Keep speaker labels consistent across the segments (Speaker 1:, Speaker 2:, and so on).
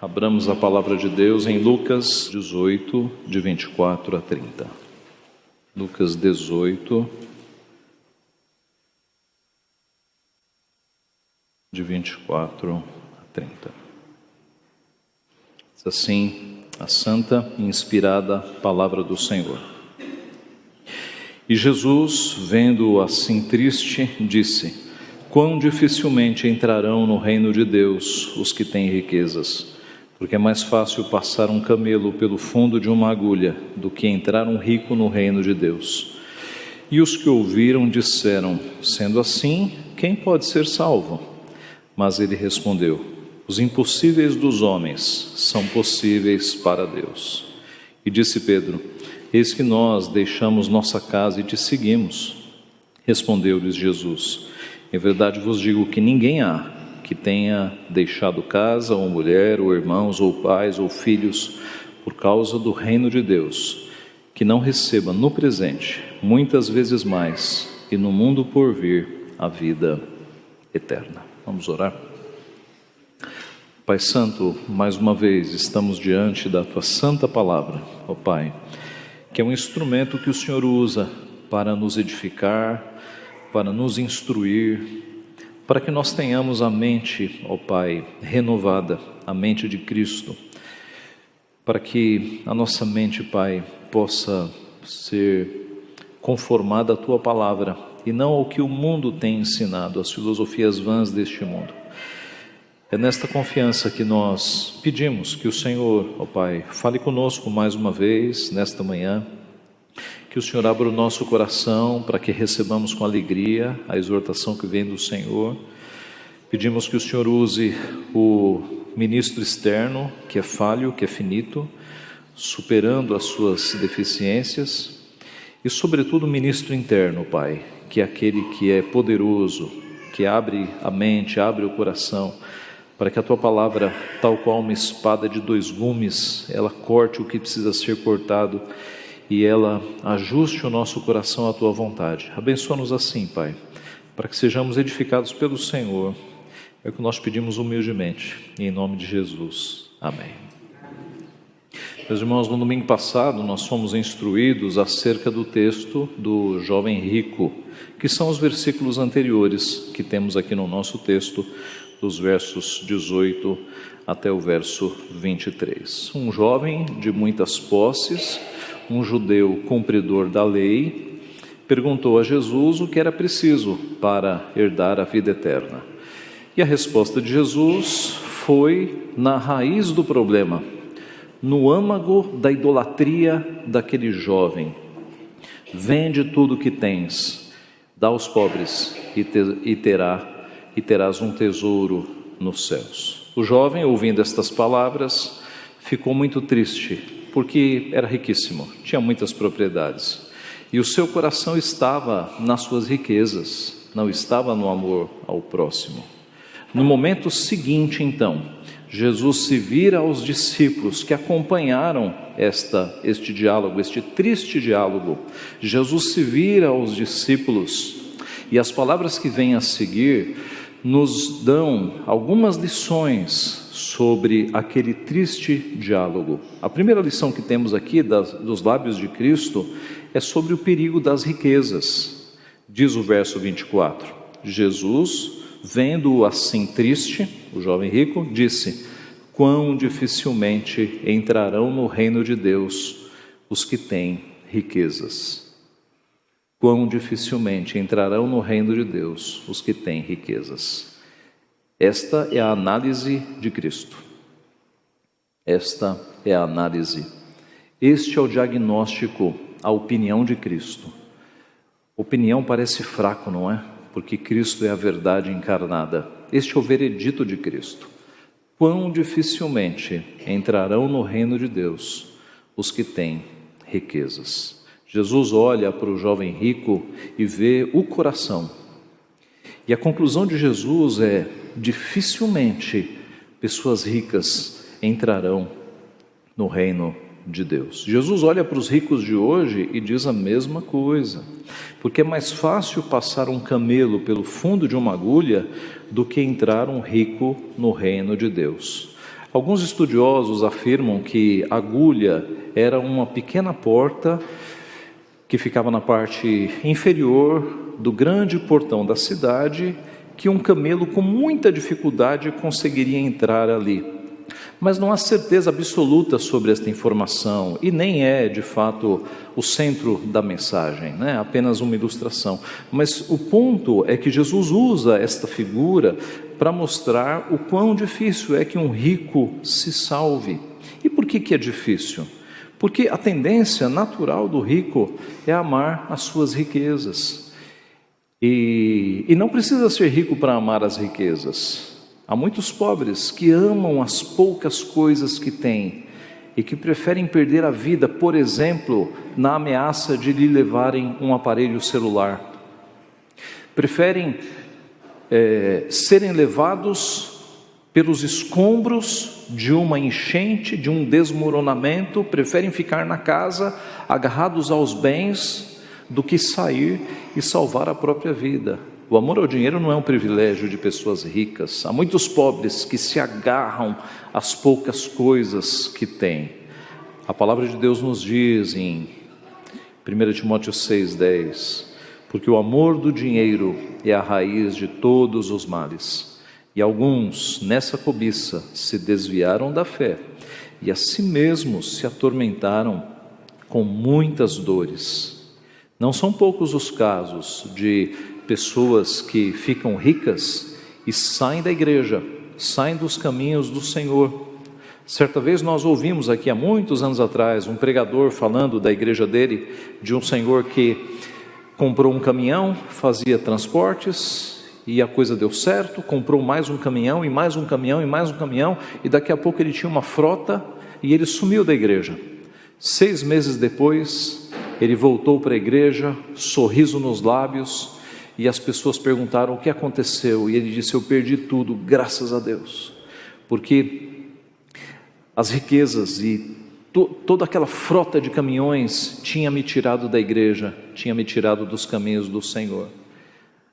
Speaker 1: Abramos a palavra de Deus em Lucas 18, de 24 a 30. Lucas 18, de 24 a 30. Diz assim a santa e inspirada palavra do Senhor. E Jesus, vendo-o assim triste, disse: quão dificilmente entrarão no reino de Deus os que têm riquezas, porque é mais fácil passar um camelo pelo fundo de uma agulha do que entrar um rico no reino de Deus. E os que ouviram disseram: sendo assim, quem pode ser salvo? Mas ele respondeu: os impossíveis dos homens são possíveis para Deus. E disse Pedro: eis que nós deixamos nossa casa e te seguimos. Respondeu-lhes Jesus: em verdade vos digo que ninguém há que tenha deixado casa, ou mulher, ou irmãos, ou pais, ou filhos, por causa do reino de Deus, que não receba no presente muitas vezes mais, e no mundo por vir a vida eterna. Vamos orar? Pai Santo, mais uma vez estamos diante da Tua santa palavra, ó Pai, que é um instrumento que o Senhor usa para nos edificar, para nos instruir, para que nós tenhamos a mente, ó Pai, renovada, a mente de Cristo, para que a nossa mente, Pai, possa ser conformada à Tua palavra e não ao que o mundo tem ensinado, as filosofias vãs deste mundo. É nesta confiança que nós pedimos que o Senhor, ó Pai, fale conosco mais uma vez nesta manhã, que o Senhor abra o nosso coração para que recebamos com alegria a exortação que vem do Senhor. Pedimos que o Senhor use o ministro externo, que é falho, que é finito, superando as suas deficiências, e sobretudo o ministro interno, Pai, que é aquele que é poderoso, que abre a mente, abre o coração, para que a Tua palavra, tal qual uma espada de dois gumes, ela corte o que precisa ser cortado e ela ajuste o nosso coração à Tua vontade. Abençoa-nos assim, Pai, para que sejamos edificados pelo Senhor. É o que nós pedimos humildemente, em nome de Jesus. Amém. Meus irmãos, no domingo passado nós fomos instruídos acerca do texto do jovem rico, que são os versículos anteriores que temos aqui no nosso texto, dos versos 18 até o verso 23. Um jovem de muitas posses, um judeu cumpridor da lei, perguntou a Jesus o que era preciso para herdar a vida eterna. E a resposta de Jesus foi na raiz do problema, no âmago da idolatria daquele jovem. Vende tudo o que tens, dá aos pobres e terás um tesouro nos céus. O jovem, ouvindo estas palavras, ficou muito triste, porque era riquíssimo, tinha muitas propriedades, e o seu coração estava nas suas riquezas, não estava no amor ao próximo. No momento seguinte, então, Jesus se vira aos discípulos que acompanharam este diálogo, este triste diálogo. Jesus se vira aos discípulos, e as palavras que vêm a seguir nos dão algumas lições sobre aquele triste diálogo. A primeira lição que temos aqui dos lábios de Cristo é sobre o perigo das riquezas. Diz o verso 24: Jesus, vendo-o assim triste, o jovem rico, disse: quão dificilmente entrarão no reino de Deus os que têm riquezas. Quão dificilmente entrarão no reino de Deus os que têm riquezas. Esta é a análise de Cristo. Esta é a análise. Este é o diagnóstico, a opinião de Cristo. Opinião parece fraco, não é? Porque Cristo é a verdade encarnada. Este é o veredito de Cristo. Quão dificilmente entrarão no reino de Deus os que têm riquezas. Jesus olha para o jovem rico e vê o coração. E a conclusão de Jesus é: dificilmente pessoas ricas entrarão no reino de Deus. Jesus olha para os ricos de hoje e diz a mesma coisa, porque é mais fácil passar um camelo pelo fundo de uma agulha do que entrar um rico no reino de Deus. Alguns estudiosos afirmam que a agulha era uma pequena porta que ficava na parte inferior do grande portão da cidade, que um camelo com muita dificuldade conseguiria entrar ali. Mas não há certeza absoluta sobre esta informação e nem é, de fato, o centro da mensagem, né? Apenas uma ilustração. Mas o ponto é que Jesus usa esta figura para mostrar o quão difícil é que um rico se salve. E por que é difícil? Porque a tendência natural do rico é amar as suas riquezas. E não precisa ser rico para amar as riquezas. Há muitos pobres que amam as poucas coisas que têm e que preferem perder a vida, por exemplo, na ameaça de lhe levarem um aparelho celular. Preferem serem levados pelos escombros de uma enchente, de um desmoronamento, preferem ficar na casa agarrados aos bens do que sair e salvar a própria vida. O amor ao dinheiro não é um privilégio de pessoas ricas. Há muitos pobres que se agarram às poucas coisas que têm. A palavra de Deus nos diz em 1 Timóteo 6,10: porque o amor do dinheiro é a raiz de todos os males. E alguns, nessa cobiça, se desviaram da fé e a si mesmos se atormentaram com muitas dores. Não são poucos os casos de pessoas que ficam ricas e saem da igreja, saem dos caminhos do Senhor. Certa vez nós ouvimos aqui, há muitos anos atrás, um pregador falando da igreja dele, de um senhor que comprou um caminhão, fazia transportes, e a coisa deu certo, comprou mais um caminhão, e mais um caminhão, e mais um caminhão, e daqui a pouco ele tinha uma frota, e ele sumiu da igreja. 6 meses depois, ele voltou para a igreja, sorriso nos lábios, e as pessoas perguntaram o que aconteceu, e ele disse: eu perdi tudo, graças a Deus, porque as riquezas e toda aquela frota de caminhões tinha me tirado da igreja, tinha me tirado dos caminhos do Senhor.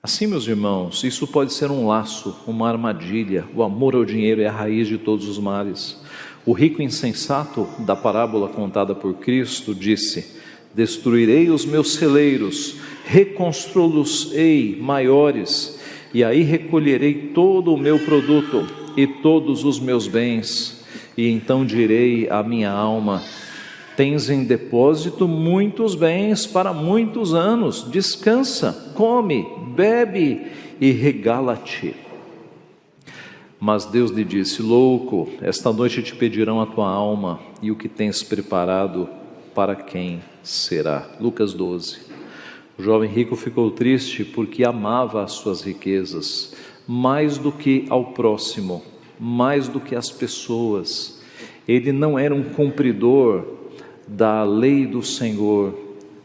Speaker 1: Assim, meus irmãos, isso pode ser um laço, uma armadilha. O amor ao dinheiro é a raiz de todos os males. O rico insensato da parábola contada por Cristo disse: destruirei os meus celeiros, reconstruí-los-ei maiores, e aí recolherei todo o meu produto e todos os meus bens, e então direi à minha alma: tens em depósito muitos bens para muitos anos, descansa, come, bebe e regala-te. Mas Deus lhe disse: louco, esta noite te pedirão a tua alma, e o que tens preparado, para quem será? Lucas 12. O jovem rico ficou triste porque amava as suas riquezas mais do que ao próximo, mais do que as pessoas. Ele não era um cumpridor da lei do Senhor,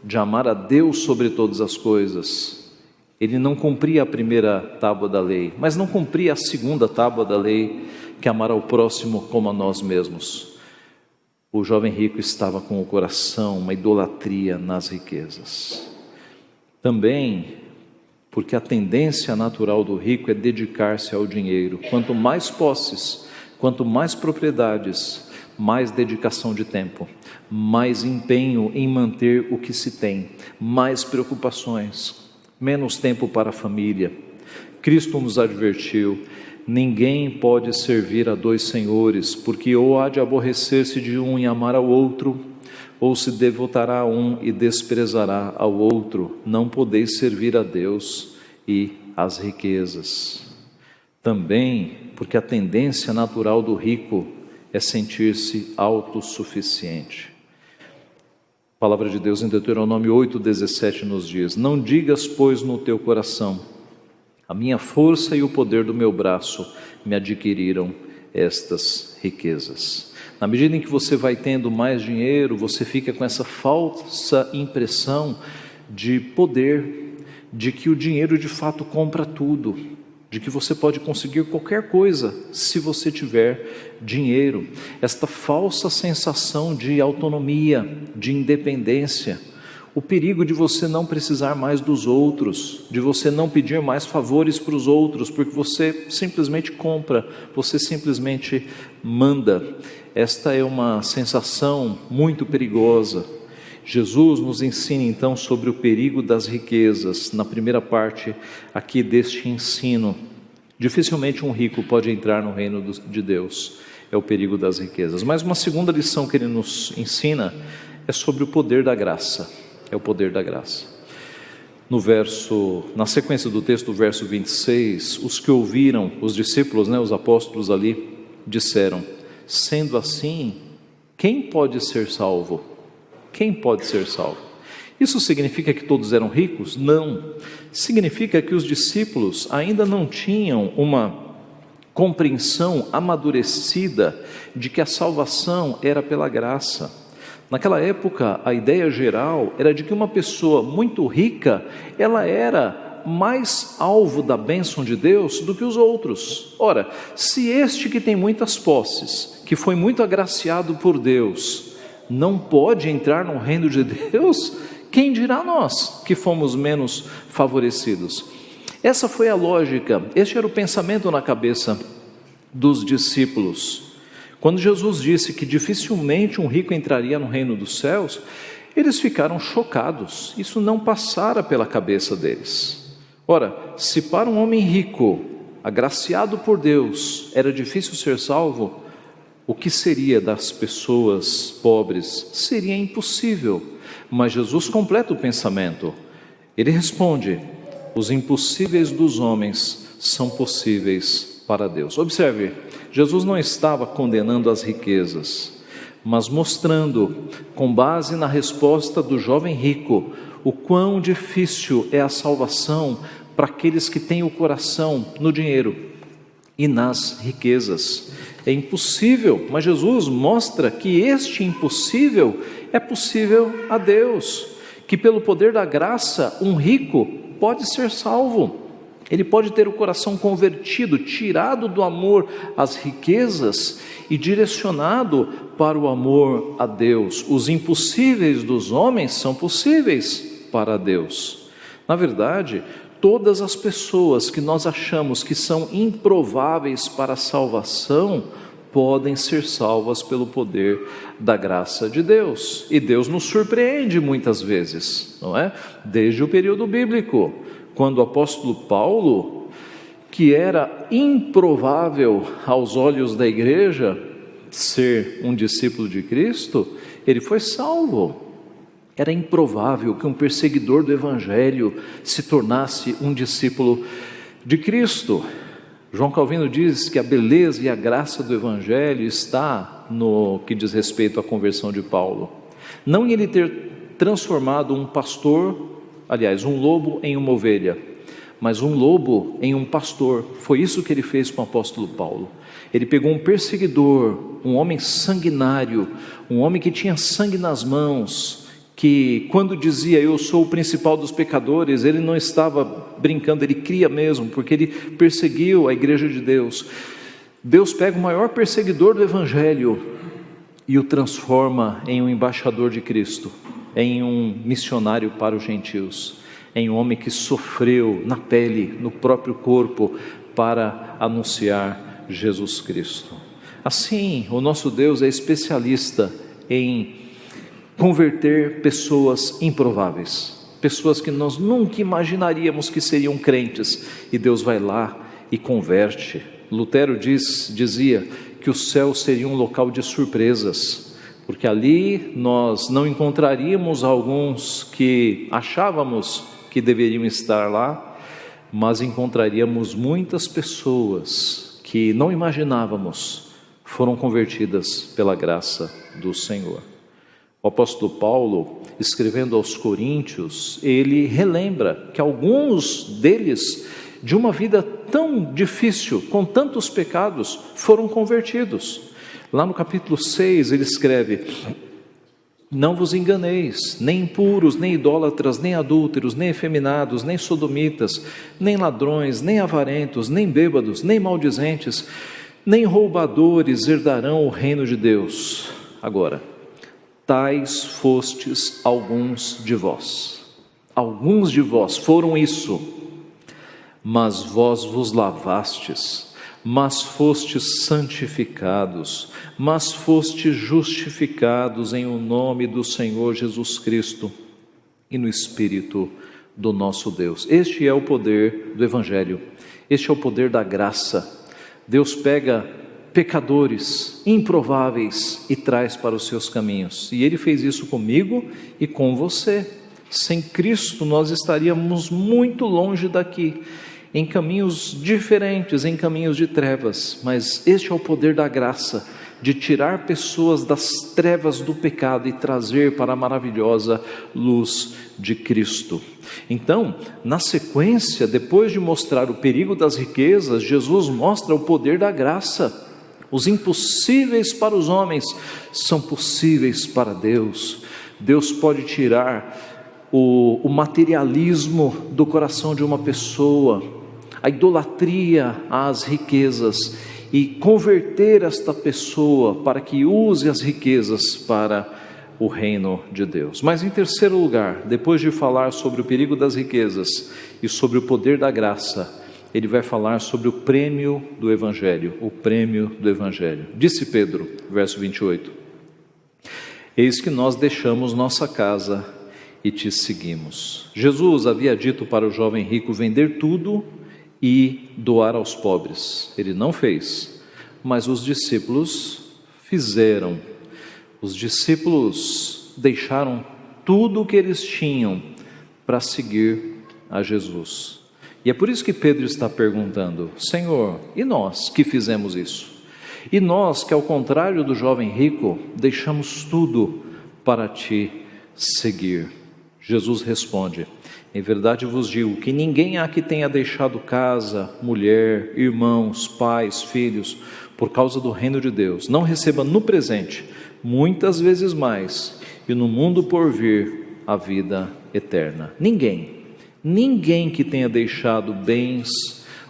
Speaker 1: de amar a Deus sobre todas as coisas. Ele não cumpria a primeira tábua da lei, mas não cumpria a segunda tábua da lei, que é amar ao próximo como a nós mesmos. O jovem rico estava com o coração, uma idolatria nas riquezas. Também porque a tendência natural do rico é dedicar-se ao dinheiro. Quanto mais posses, quanto mais propriedades, mais dedicação de tempo, mais empenho em manter o que se tem, mais preocupações, menos tempo para a família. Cristo nos advertiu: ninguém pode servir a 2 senhores, porque ou há de aborrecer-se de um e amar ao outro, ou se devotará a um e desprezará ao outro. Não podeis servir a Deus e às riquezas. Também porque a tendência natural do rico é sentir-se autossuficiente. A palavra de Deus em Deuteronômio 8,17 nos diz: não digas, pois, no teu coração: a minha força e o poder do meu braço me adquiriram estas riquezas. Na medida em que você vai tendo mais dinheiro, você fica com essa falsa impressão de poder, de que o dinheiro de fato compra tudo, de que você pode conseguir qualquer coisa se você tiver dinheiro. Esta falsa sensação de autonomia, de independência. o perigo de você não precisar mais dos outros, de você não pedir mais favores para os outros, porque você simplesmente compra, você simplesmente manda. Esta é uma sensação muito perigosa. Jesus nos ensina então sobre o perigo das riquezas, na primeira parte aqui deste ensino. Dificilmente um rico pode entrar no reino de Deus, é o perigo das riquezas. Mas uma segunda lição que ele nos ensina é sobre o poder da graça, é o poder da graça. Na sequência do texto, do verso 26, os que ouviram, os discípulos, os apóstolos ali, disseram: sendo assim, quem pode ser salvo? Quem pode ser salvo? Isso significa que todos eram ricos? Não. Significa que os discípulos ainda não tinham uma compreensão amadurecida de que a salvação era pela graça. Naquela época, a ideia geral era de que uma pessoa muito rica, ela era mais alvo da bênção de Deus do que os outros. Ora, se este que tem muitas posses, que foi muito agraciado por Deus, não pode entrar no reino de Deus, quem dirá nós que fomos menos favorecidos? Essa foi a lógica, este era o pensamento na cabeça dos discípulos. Quando Jesus disse que dificilmente um rico entraria no reino dos céus, eles ficaram chocados, isso não passara pela cabeça deles. Ora, se para um homem rico, agraciado por Deus, era difícil ser salvo, o que seria das pessoas pobres? Seria impossível. Mas Jesus completa o pensamento. Ele responde: os impossíveis dos homens são possíveis para Deus. Observe, Jesus não estava condenando as riquezas, mas mostrando, com base na resposta do jovem rico, o quão difícil é a salvação para aqueles que têm o coração no dinheiro e nas riquezas. É impossível, mas Jesus mostra que este impossível é possível a Deus, que pelo poder da graça um rico pode ser salvo. Ele pode ter o coração convertido, tirado do amor às riquezas e direcionado para o amor a Deus. Os impossíveis dos homens são possíveis para Deus. Na verdade, todas as pessoas que nós achamos que são improváveis para a salvação, podem ser salvas pelo poder da graça de Deus. E Deus nos surpreende muitas vezes, não é? Desde o período bíblico, quando o apóstolo Paulo, que era improvável aos olhos da igreja ser um discípulo de Cristo, ele foi salvo. Era improvável que um perseguidor do evangelho se tornasse um discípulo de Cristo. João Calvino diz que a beleza e a graça do evangelho está no que diz respeito à conversão de Paulo. Não em ele ter transformado um pastor, aliás, um lobo em uma ovelha, mas um lobo em um pastor. Foi isso que ele fez com o apóstolo Paulo. Ele pegou um perseguidor, um homem sanguinário, um homem que tinha sangue nas mãos, que quando dizia eu sou o principal dos pecadores, ele não estava brincando, ele cria mesmo, porque ele perseguiu a igreja de Deus. Deus pega o maior perseguidor do evangelho e o transforma em um embaixador de Cristo, em um missionário para os gentios, em um homem que sofreu na pele, no próprio corpo, para anunciar Jesus Cristo. Assim, o nosso Deus é especialista em converter pessoas improváveis, pessoas que nós nunca imaginaríamos que seriam crentes, e Deus vai lá e converte. Lutero dizia que o céu seria um local de surpresas, porque ali nós não encontraríamos alguns que achávamos que deveriam estar lá, mas encontraríamos muitas pessoas que não imaginávamos foram convertidas pela graça do Senhor. O apóstolo Paulo, escrevendo aos Coríntios, ele relembra que alguns deles, de uma vida tão difícil, com tantos pecados, foram convertidos. Lá no capítulo 6 ele escreve: não vos enganeis, nem impuros, nem idólatras, nem adúlteros, nem efeminados, nem sodomitas, nem ladrões, nem avarentos, nem bêbados, nem maldizentes, nem roubadores herdarão o reino de Deus. Agora, tais fostes alguns de vós. Alguns de vós foram isso, mas vós vos lavastes, mas fostes santificados, mas fostes justificados em o nome do Senhor Jesus Cristo e no Espírito do nosso Deus. Este é o poder do Evangelho, este é o poder da graça. Deus pega pecadores improváveis e traz para os seus caminhos, e Ele fez isso comigo e com você. Sem Cristo nós estaríamos muito longe daqui, em caminhos diferentes, em caminhos de trevas, mas este é o poder da graça, de tirar pessoas das trevas do pecado e trazer para a maravilhosa luz de Cristo. Então, na sequência, depois de mostrar o perigo das riquezas, Jesus mostra o poder da graça. Os impossíveis para os homens são possíveis para Deus. Deus pode tirar o materialismo do coração de uma pessoa, a idolatria às riquezas, e converter esta pessoa para que use as riquezas para o reino de Deus. Mas em terceiro lugar, depois de falar sobre o perigo das riquezas e sobre o poder da graça, ele vai falar sobre o prêmio do Evangelho, o prêmio do Evangelho. Disse Pedro, verso 28, eis que nós deixamos nossa casa e te seguimos. Jesus havia dito para o jovem rico vender tudo e doar aos pobres. Ele não fez, mas os discípulos fizeram. Os discípulos deixaram tudo o que eles tinham para seguir a Jesus. E é por isso que Pedro está perguntando: Senhor, e nós que fizemos isso? E nós que, ao contrário do jovem rico, deixamos tudo para te seguir? Jesus responde: em verdade vos digo que ninguém há que tenha deixado casa, mulher, irmãos, pais, filhos, por causa do reino de Deus, não receba no presente muitas vezes mais, e no mundo por vir a vida eterna. Ninguém que tenha deixado bens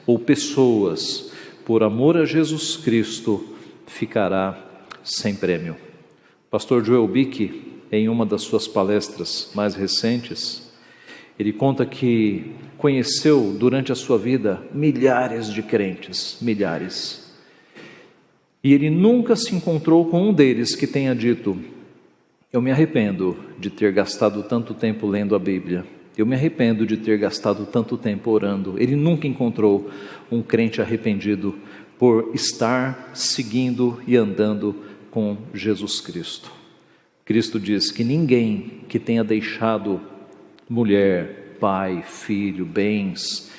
Speaker 1: ou pessoas por amor a Jesus Cristo ficará sem prêmio. Pastor Joel Bick, em uma das suas palestras mais recentes, ele conta que conheceu durante a sua vida milhares de crentes, milhares, e ele nunca se encontrou com um deles que tenha dito: eu me arrependo de ter gastado tanto tempo lendo a Bíblia, eu me arrependo de ter gastado tanto tempo orando. Ele nunca encontrou um crente arrependido por estar seguindo e andando com Jesus Cristo. Cristo diz que ninguém que tenha deixado mulher, pai, filho, bens,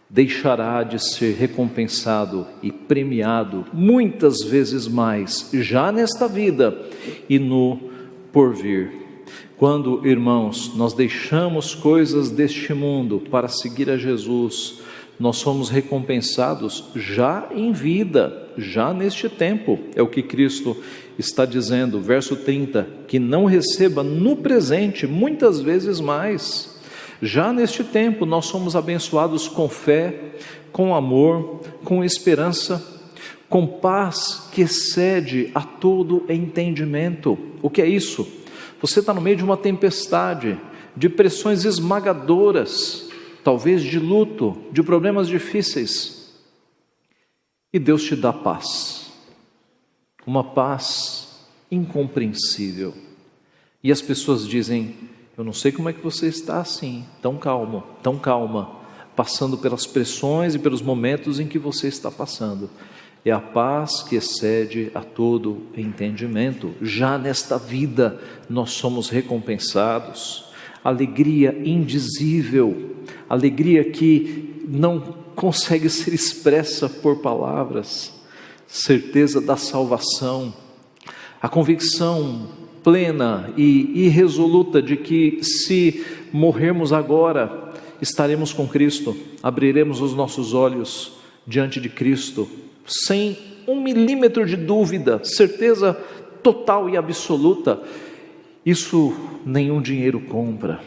Speaker 1: deixará de ser recompensado e premiado muitas vezes mais, já nesta vida e no porvir. Quando, irmãos, nós deixamos coisas deste mundo para seguir a Jesus, nós somos recompensados já em vida, já neste tempo. É o que Cristo está dizendo, verso 30, que não receba no presente muitas vezes mais. Já neste tempo nós somos abençoados com fé, com amor, com esperança, com paz que excede a todo entendimento. O que é isso? Você está no meio de uma tempestade, de pressões esmagadoras, talvez de luto, de problemas difíceis, e Deus te dá paz, uma paz incompreensível. E as pessoas dizem: eu não sei como é que você está assim, tão calma, passando pelas pressões e pelos momentos em que você está passando. É a paz que excede a todo entendimento. Já nesta vida nós somos recompensados. Alegria indizível, alegria que não consegue ser expressa por palavras, certeza da salvação, a convicção plena e irresoluta de que se morrermos agora, estaremos com Cristo, abriremos os nossos olhos diante de Cristo, sem 1 milímetro de dúvida, certeza total e absoluta. Isso nenhum dinheiro compra.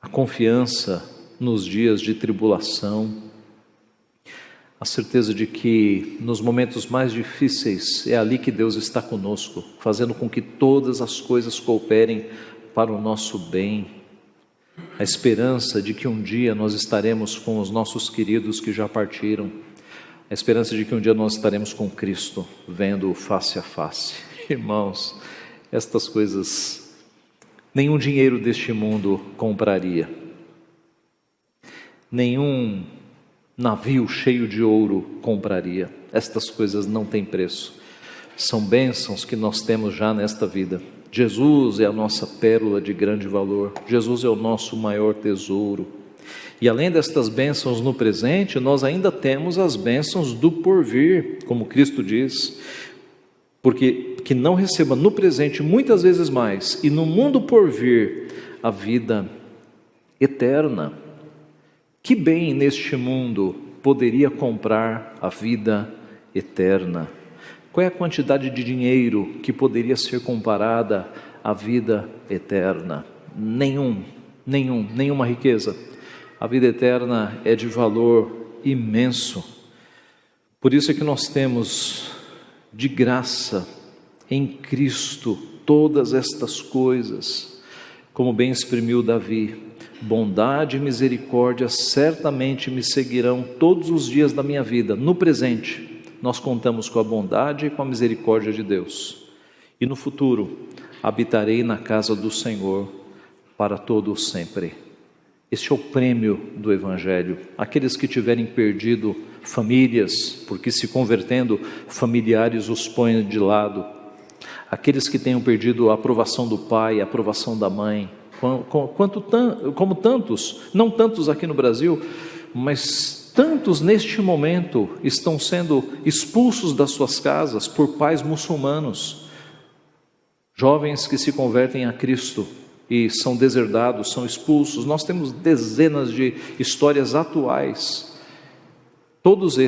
Speaker 1: A confiança nos dias de tribulação, a certeza de que nos momentos mais difíceis é ali que Deus está conosco, fazendo com que todas as coisas cooperem para o nosso bem. A esperança de que um dia nós estaremos com os nossos queridos que já partiram, a esperança de que um dia nós estaremos com Cristo, vendo-o face a face. Irmãos, estas coisas nenhum dinheiro deste mundo compraria, nenhum navio cheio de ouro compraria. Estas coisas não têm preço, são bênçãos que nós temos já nesta vida. Jesus é a nossa pérola de grande valor, Jesus é o nosso maior tesouro. E além destas bênçãos no presente, nós ainda temos as bênçãos do porvir, como Cristo diz, porque que não receba no presente muitas vezes mais, e no mundo por vir a vida eterna. Que bem neste mundo poderia comprar a vida eterna? Qual é a quantidade de dinheiro que poderia ser comparada à vida eterna? Nenhuma riqueza. A vida eterna é de valor imenso. Por isso é que nós temos de graça em Cristo todas estas coisas, como bem exprimiu Davi: bondade e misericórdia certamente me seguirão todos os dias da minha vida. No presente, nós contamos com a bondade e com a misericórdia de Deus. E no futuro, habitarei na casa do Senhor para todo o sempre. Este é o prêmio do Evangelho. Aqueles que tiverem perdido famílias, porque se convertendo, familiares os põem de lado. Aqueles que tenham perdido a aprovação do pai, a aprovação da mãe, como tantos, não tantos aqui no Brasil, mas tantos neste momento estão sendo expulsos das suas casas por pais muçulmanos, jovens que se convertem a Cristo e são deserdados, são expulsos. Nós temos dezenas de histórias atuais. Todos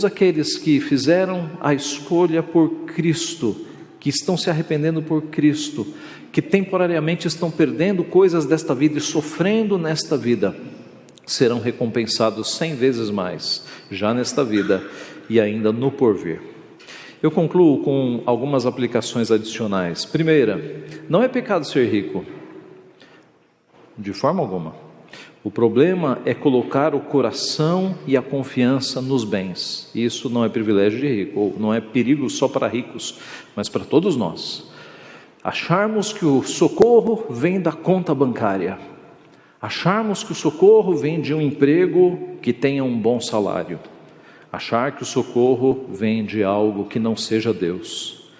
Speaker 1: aqueles que fizeram a escolha por Cristo, que estão se arrependendo por Cristo, que temporariamente estão perdendo coisas desta vida e sofrendo nesta vida, serão recompensados 100 vezes mais, já nesta vida e ainda no porvir. Eu concluo com algumas aplicações adicionais. Primeira, não é pecado ser rico, de forma alguma. O problema é colocar o coração e a confiança nos bens. Isso não é privilégio de rico, ou não é perigo só para ricos, mas para todos nós. Acharmos que o socorro vem da conta bancária, acharmos que o socorro vem de um emprego que tenha um bom salário, achar que o socorro vem de algo que não seja Deus.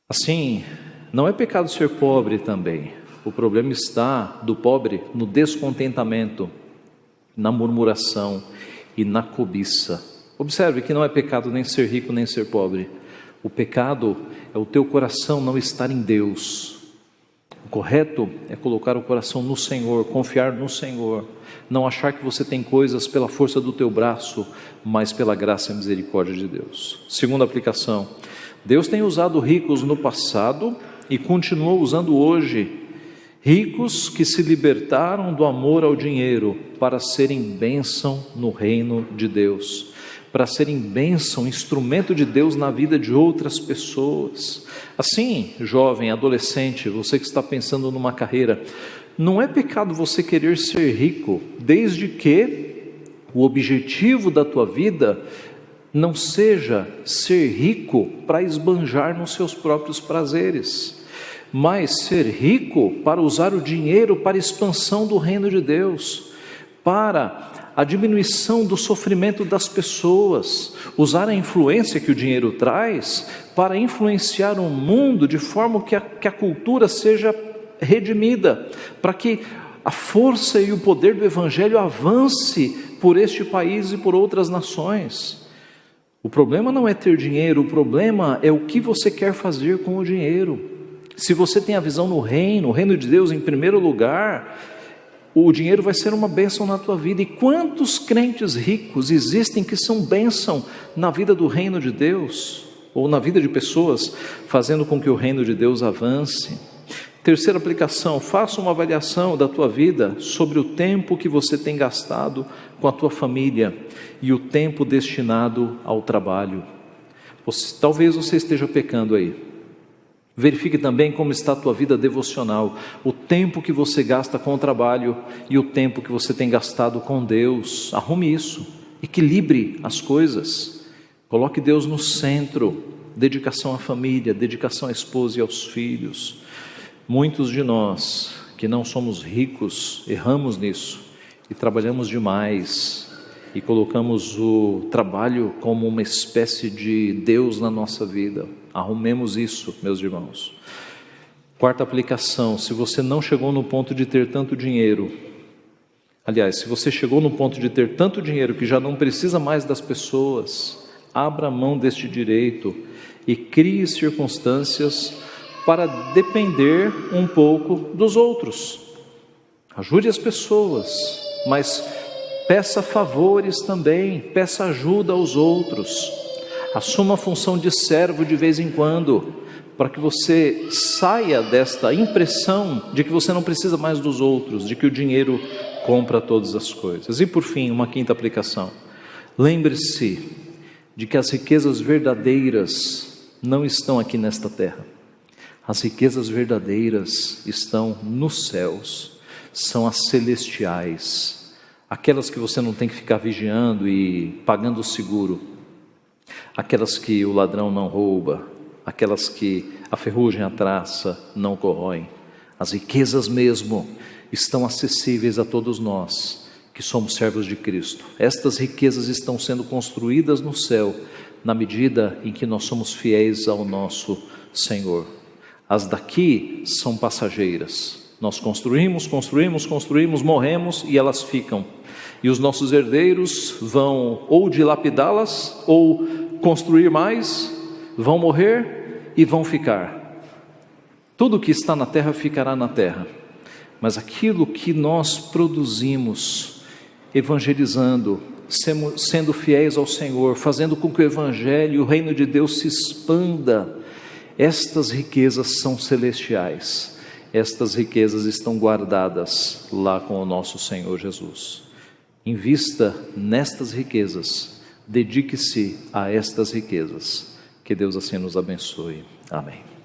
Speaker 1: Assim, não é pecado ser pobre também. O problema está do pobre no descontentamento, na murmuração e na cobiça. Observe que não é pecado nem ser rico nem ser pobre. O pecado é o teu coração não estar em Deus. O correto é colocar o coração no Senhor, confiar no Senhor, não achar que você tem coisas pela força do teu braço, mas pela graça e misericórdia de Deus. Segunda aplicação: Deus tem usado ricos no passado e continua usando hoje. Ricos que se libertaram do amor ao dinheiro para serem bênção no reino de Deus, para serem bênção, instrumento de Deus na vida de outras pessoas. Assim, jovem, adolescente, você que está pensando numa carreira, não é pecado você querer ser rico, desde que o objetivo da tua vida não seja ser rico para esbanjar nos seus próprios prazeres, mas ser rico para usar o dinheiro para a expansão do reino de Deus, para a diminuição do sofrimento das pessoas, usar a influência que o dinheiro traz para influenciar o mundo de forma que a cultura seja redimida, para que a força e o poder do Evangelho avance por este país e por outras nações. O problema não é ter dinheiro, o problema é o que você quer fazer com o dinheiro. Se você tem a visão no reino de Deus em primeiro lugar, o dinheiro vai ser uma bênção na tua vida. E quantos crentes ricos existem que são bênção na vida do reino de Deus, ou na vida de pessoas, fazendo com que o reino de Deus avance? Terceira aplicação, faça uma avaliação da tua vida sobre o tempo que você tem gastado com a tua família e o tempo destinado ao trabalho. Talvez você esteja pecando aí. Verifique também como está a tua vida devocional, o tempo que você gasta com o trabalho e o tempo que você tem gastado com Deus. Arrume isso, equilibre as coisas, coloque Deus no centro, dedicação à família, dedicação à esposa e aos filhos. Muitos de nós que não somos ricos, erramos nisso e trabalhamos demais e colocamos o trabalho como uma espécie de Deus na nossa vida. Arrumemos isso, meus irmãos. Quarta aplicação, se você não chegou no ponto de ter tanto dinheiro, aliás, se você chegou no ponto de ter tanto dinheiro que já não precisa mais das pessoas, abra mão deste direito e crie circunstâncias para depender um pouco dos outros. Ajude as pessoas, mas peça favores também, peça ajuda aos outros. Assuma a função de servo de vez em quando, para que você saia desta impressão de que você não precisa mais dos outros, de que o dinheiro compra todas as coisas. E por fim, uma quinta aplicação. Lembre-se de que as riquezas verdadeiras não estão aqui nesta terra. As riquezas verdadeiras estão nos céus, são as celestiais, aquelas que você não tem que ficar vigiando e pagando o seguro, aquelas que o ladrão não rouba, aquelas que a ferrugem, a traça não corroem. As riquezas mesmo estão acessíveis a todos nós que somos servos de Cristo. Estas riquezas estão sendo construídas no céu, na medida em que nós somos fiéis ao nosso Senhor. As daqui são passageiras. Nós construímos, morremos e elas ficam. E os nossos herdeiros vão ou dilapidá-las, ou construir mais, vão morrer e vão ficar. Tudo que está na terra ficará na terra. Mas aquilo que nós produzimos, evangelizando, sendo fiéis ao Senhor, fazendo com que o Evangelho e o reino de Deus se expanda, estas riquezas são celestiais, estas riquezas estão guardadas lá com o nosso Senhor Jesus. Invista nestas riquezas, dedique-se a estas riquezas, que Deus assim nos abençoe. Amém.